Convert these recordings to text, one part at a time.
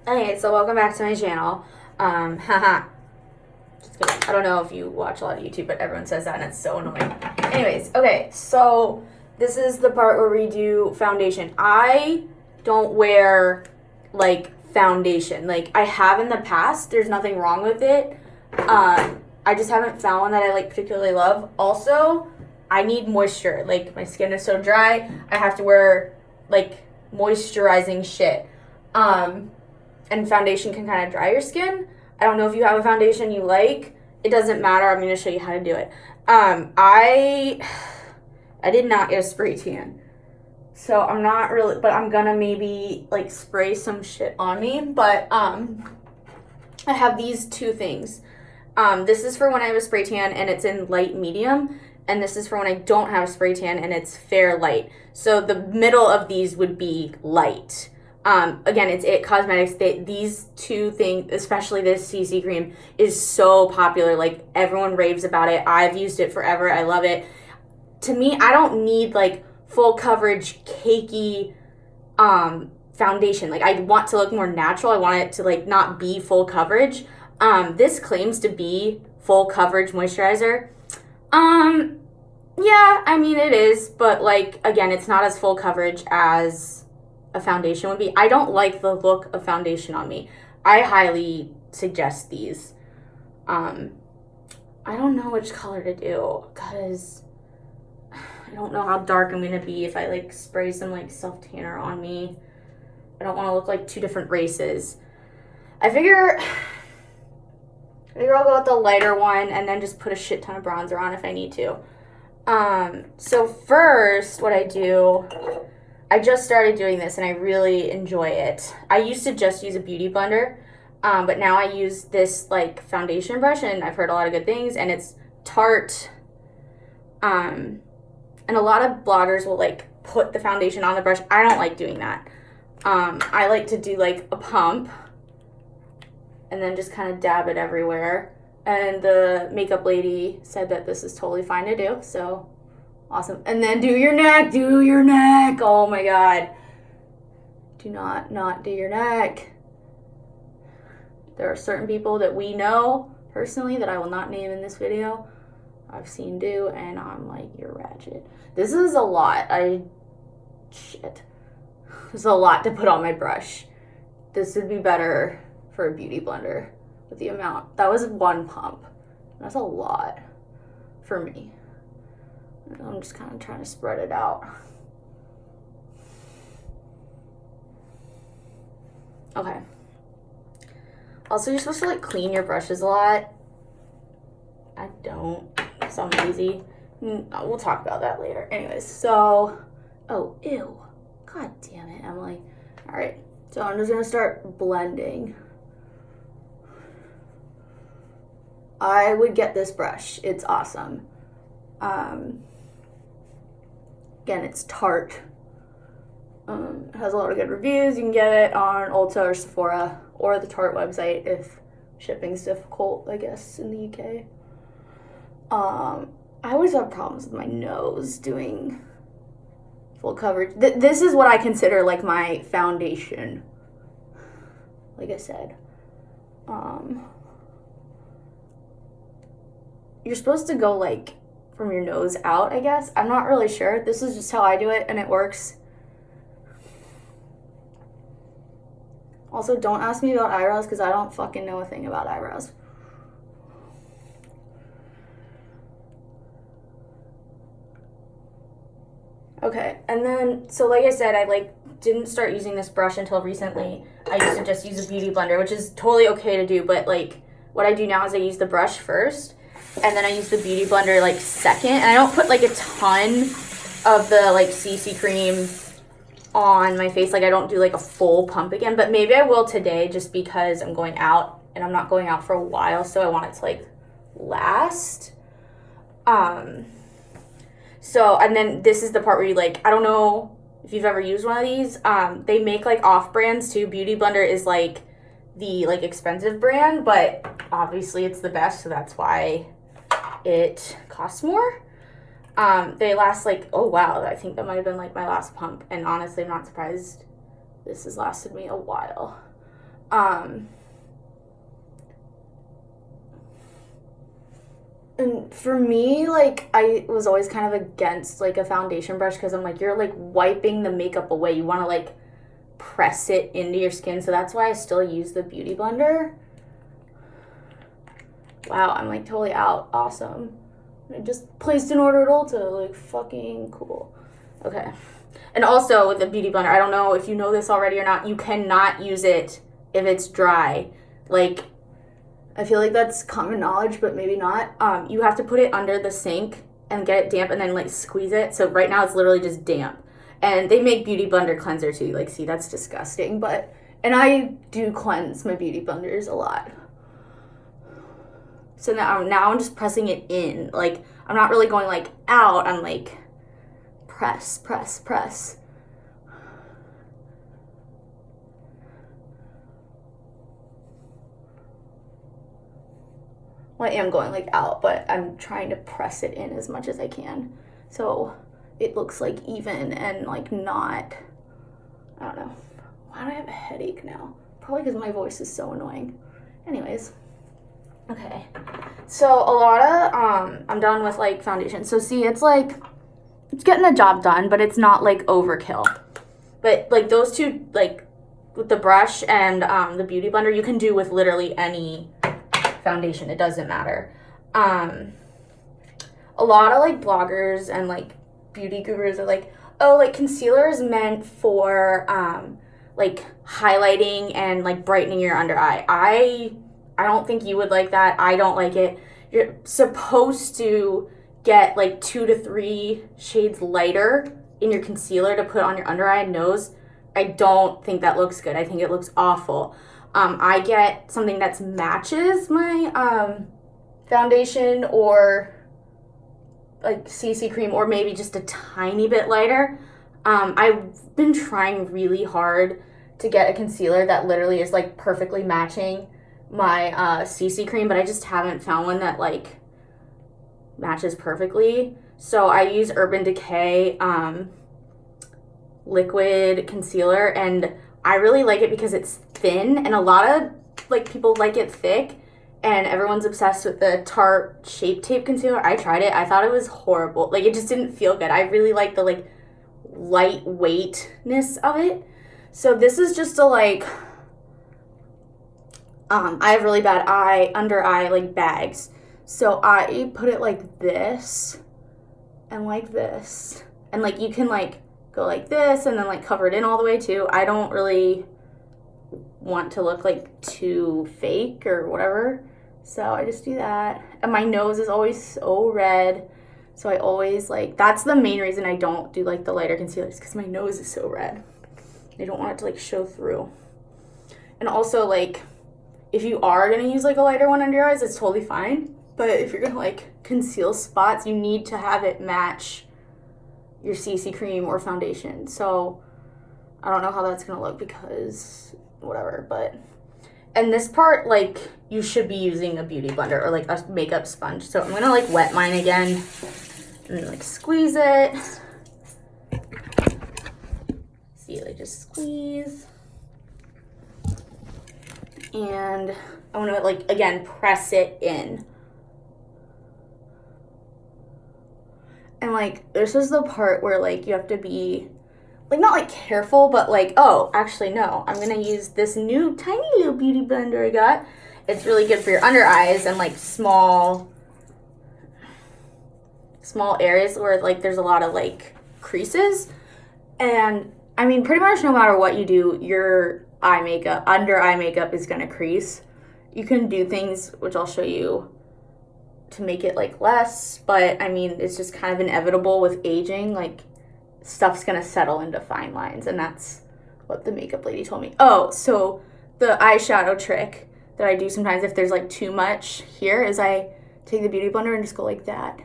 Anyway, so welcome back to my channel. Haha. Just kidding. I don't know if you watch a lot of YouTube, but everyone says that and it's so annoying. Anyways, okay, so this is the part where we do foundation. I don't wear, like, foundation. Like, I have in the past. There's nothing wrong with it. I just haven't found one that I, like, particularly love. Also, I need moisture. Like, my skin is so dry. I have to wear, like, moisturizing shit. And foundation can kind of dry your skin. I don't know if you have a foundation you like. It doesn't matter. I'm going to show you how to do it. I did not get a spray tan. So I'm not really, but I'm going to maybe like spray some shit on me. But I have these two things. This is for when I have a spray tan and it's in light medium. And this is for when I don't have a spray tan and it's fair light. So the middle of these would be light. Again, it's IT Cosmetics. These two things, especially this CC cream, is so popular. Like, everyone raves about it. I've used it forever. I love it. To me, I don't need, like, full coverage, cakey foundation. Like, I want to look more natural. I want it to, like, not be full coverage. This claims to be full coverage moisturizer. Yeah, I mean, it is. But, like, again, it's not as full coverage as a foundation would be. I don't like the look of foundation on me. I highly suggest these. I don't know which color to do because I don't know how dark I'm gonna be if I like spray some like self tanner on me. I don't want to look like two different races. I figure I'll go with the lighter one and then just put a shit ton of bronzer on if I need to. So first what I do, I just started doing this and I really enjoy it. I used to just use a beauty blender, but now I use this like foundation brush and I've heard a lot of good things and it's Tarte. And a lot of bloggers will like put the foundation on the brush. I don't like doing that. I like to do like a pump and then just kind of dab it everywhere. And the makeup lady said that this is totally fine to do, so awesome. And then do your neck. Oh my God. Do not do your neck. There are certain people that we know personally that I will not name in this video. I've seen do, and I'm like, you're ratchet. This is a lot. Shit. There's a lot to put on my brush. This would be better for a beauty blender with the amount. That was one pump. That's a lot for me. I'm just kind of trying to spread it out. Okay. Also, you're supposed to like clean your brushes a lot. I don't. So I'm lazy. We'll talk about that later. Anyways, so, oh, ew. God damn it, Emily. All right. So I'm just going to start blending. I would get this brush. It's awesome. Again, it's Tarte. It has a lot of good reviews. You can get it on Ulta or Sephora or the Tarte website if shipping's difficult, I guess, in the UK. I always have problems with my nose doing full coverage. This is what I consider like my foundation. Like I said. You're supposed to go like from your nose out, I guess. I'm not really sure. This is just how I do it, and it works. Also, don't ask me about eyebrows, because I don't fucking know a thing about eyebrows. Okay, and then, so like I said, I like didn't start using this brush until recently. I used to just use a beauty blender, which is totally okay to do, but like what I do now is I use the brush first. And then I use the beauty blender like second. And I don't put like a ton of the like CC cream on my face. Like I don't do like a full pump again. But maybe I will today just because I'm going out. And I'm not going out for a while. So I want it to like last. So, and then this is the part where you like, I don't know if you've ever used one of these. They make like off brands too. Beauty Blender is like the like expensive brand. But obviously it's the best. So that's why it costs more. They last like, oh wow, I think that might have been like my last pump, and honestly I'm not surprised this has lasted me a while. And for me, like, I was always kind of against, like, a foundation brush because I'm like, you're, like, wiping the makeup away. You want to, like, press it into your skin. So that's why I still use the Beauty Blender. Wow, I'm, like, totally out. Awesome. I just placed an order at Ulta. Like, fucking cool. Okay. And also, with the Beauty Blender, I don't know if you know this already or not, you cannot use it if it's dry. Like, I feel like that's common knowledge, but maybe not. You have to put it under the sink and get it damp and then, like, squeeze it. So right now it's literally just damp. And they make Beauty Blender cleanser too. Like, see, that's disgusting. And I do cleanse my Beauty Blenders a lot. So now I'm just pressing it in. Like, I'm not really going, like, out. I'm, like, press, press, press. Well, I am going, like, out, but I'm trying to press it in as much as I can. So it looks, like, even and, like, not, I don't know. Why do I have a headache now? Probably because my voice is so annoying. Anyways. Okay. So a lot of, I'm done with, like, foundation. So see, it's, like, it's getting the job done, but it's not, like, overkill. But, like, those two, like, with the brush and the Beauty Blender, you can do with literally any foundation. It doesn't matter. A lot of, like, bloggers and, like, beauty gurus are like, oh, like, concealer is meant for, like, highlighting and, like, brightening your under eye. I don't think you would like that. I don't like it. You're supposed to get, like, 2 to 3 shades lighter in your concealer to put on your under eye and nose. I don't think that looks good. I think it looks awful. I get something that matches my foundation or, like, CC cream, or maybe just a tiny bit lighter. I've been trying really hard to get a concealer that literally is, like, perfectly matching my CC cream, but I just haven't found one that, like, matches perfectly. So I use Urban Decay liquid concealer, and I really like it because it's thin, and a lot of, like, people like it thick, and everyone's obsessed with the Tarte Shape Tape concealer. I tried it. I thought it was horrible. Like, it just didn't feel good. I really like the, like, lightweightness of it. So this is just a, like, I have really bad under eye, like, bags. So I put it like this and like this. And, like, you can, like, go like this and then, like, cover it in all the way too. I don't really want to look, like, too fake or whatever. So I just do that. And my nose is always so red. So I always, like, that's the main reason I don't do, like, the lighter concealers, because my nose is so red. I don't want it to, like, show through. And also, like, if you are going to use, like, a lighter one under your eyes, it's totally fine. But if you're going to, like, conceal spots, you need to have it match your CC cream or foundation. So I don't know how that's going to look because whatever. But, and this part, like, you should be using a Beauty Blender or, like, a makeup sponge. So I'm going to, like, wet mine again and, like, squeeze it. See, like, just squeeze. And I want to, like, again, press it in. And, like, this is the part where, like, you have to be, like, not, like, careful, but, like, oh, actually, no. I'm going to use this new tiny little Beauty Blender I got. It's really good for your under eyes and, like, small areas where, like, there's a lot of, like, creases. And, I mean, pretty much no matter what you do, your under eye makeup is going to crease. You can do things, which I'll show you, to make it, like, less, but I mean, it's just kind of inevitable with aging. Like, stuff's gonna settle into fine lines, and that's what the makeup lady told me. Oh, so the eyeshadow trick that I do sometimes if there's, like, too much here is I take the Beauty Blender and just go like that,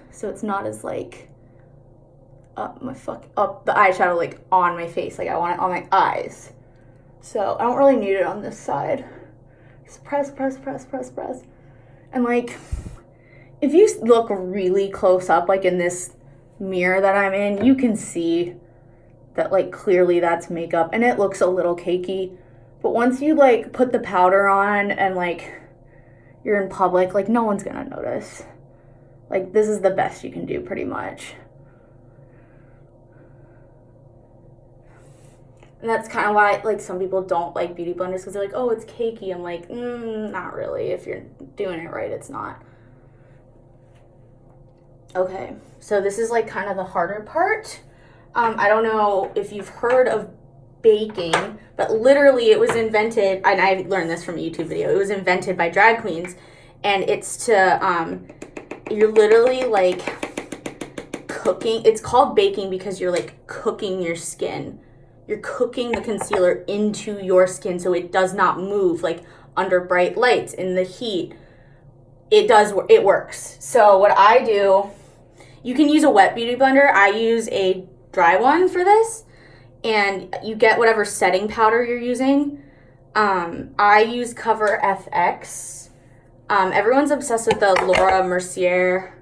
so it's not as, like, up the eyeshadow, like, on my face. Like, I want it on my eyes, so I don't really need it on this side. Just press, press, press, press, press. And, like, if you look really close up, like, in this mirror that I'm in, you can see that, like, clearly that's makeup. And it looks a little cakey. But once you, like, put the powder on and, like, you're in public, like, no one's gonna notice. Like, this is the best you can do, pretty much. And that's kind of why, like, some people don't like beauty blenders, because they're like, oh, it's cakey. I'm like, not really. If you're doing it right, it's not. Okay, so this is, like, kind of the harder part. I don't know if you've heard of baking, but literally it was invented, and I learned this from a YouTube video, it was invented by drag queens, and it's to, you're literally, like, cooking. It's called baking because you're, like, cooking your skin. You're cooking the concealer into your skin so it does not move, like, under bright lights, in the heat. It works. So what I do, you can use a wet beauty blender. I use a dry one for this, and you get whatever setting powder you're using. I use Cover FX. Everyone's obsessed with the Laura Mercier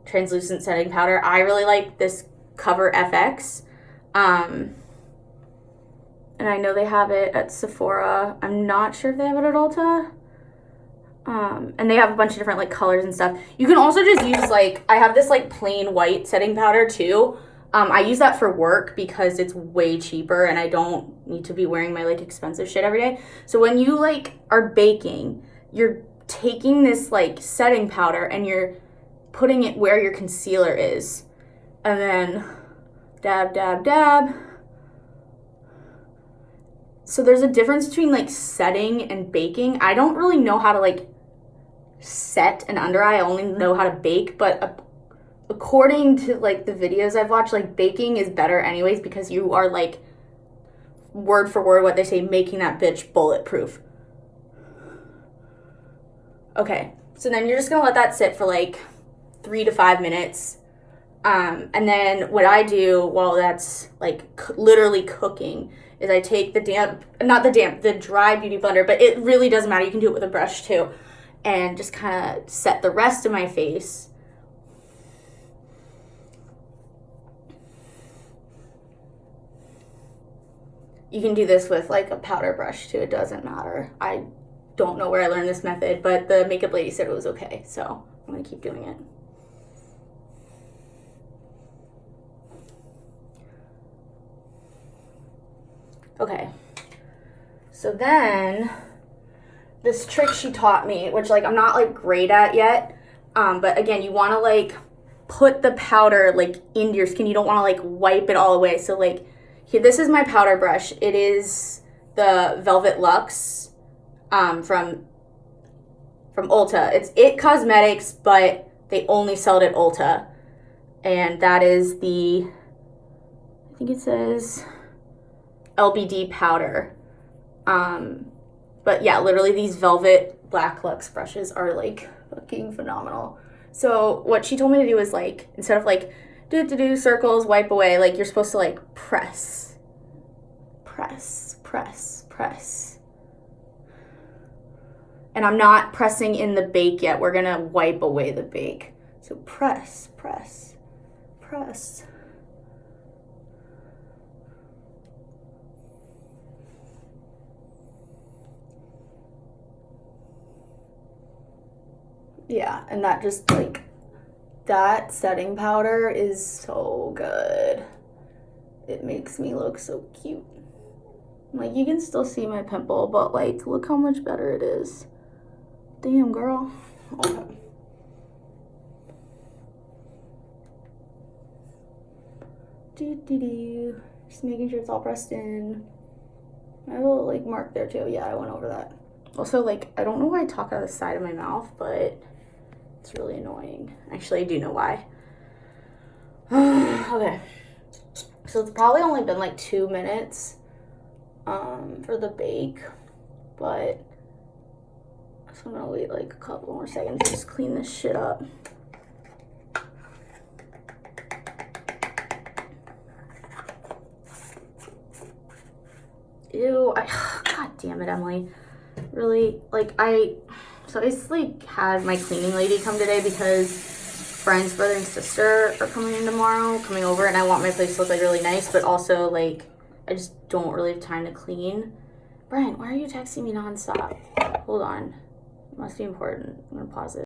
translucent setting powder. I really like this Cover FX. And I know they have it at Sephora. I'm not sure if they have it at Ulta. And they have a bunch of different, like, colors and stuff. You can also just use, like, I have this, like, plain white setting powder too. I use that for work because it's way cheaper and I don't need to be wearing my, like, expensive shit every day. So when you, like, are baking, you're taking this, like, setting powder and you're putting it where your concealer is. And then dab, dab, dab. So there's a difference between, like, setting and baking. I don't really know how to, like, set an under eye. I only know how to bake, but according to, like, the videos I've watched, like, baking is better anyways because you are, like, word for word what they say, making that bitch bulletproof. Okay, so then you're just gonna let that sit for, like, 3 to 5 minutes. And then what I do while that's, like, literally cooking is I take the dry beauty blender, but it really doesn't matter. You can do it with a brush too. And just kind of set the rest of my face. You can do this with, like, a powder brush too. It doesn't matter. I don't know where I learned this method, but the makeup lady said it was okay. So I'm going to keep doing it. Okay. So then this trick she taught me, which, like, I'm not, like, great at yet, but again, you want to, like, put the powder, like, into your skin. You don't want to, like, wipe it all away. So, like, here, this is my powder brush. It is the Velvet Luxe from Ulta. It's IT Cosmetics, but they only sell it at Ulta, and that is the, I think it says LBD powder. But yeah, literally these Velvet Black Luxe brushes are, like, fucking phenomenal. So what she told me to do is, like, instead of, like, do circles, wipe away, like, you're supposed to, like, press. And I'm not pressing in the bake yet. We're gonna wipe away the bake. So press. Yeah, and that just, like, that setting powder is so good. It makes me look so cute. Like, you can still see my pimple, but, like, look how much better it is. Damn, girl. Okay. Just making sure it's all pressed in. I have a little, like, mark there too. Yeah, I went over that. Also, like, I don't know why I talk out of the side of my mouth, but it's really annoying. Actually, I do know why. Okay. So it's probably only been, like, 2 minutes for the bake, but so I'm gonna wait, like, a couple more seconds to just clean this shit up. Ew, God damn it, Emily. Really, like, I just, like, had my cleaning lady come today because friend's brother and sister are coming over, and I want my place to look, like, really nice, but also, like, I just don't really have time to clean. Brian, why are you texting me nonstop? Hold on. It must be important. I'm going to pause it.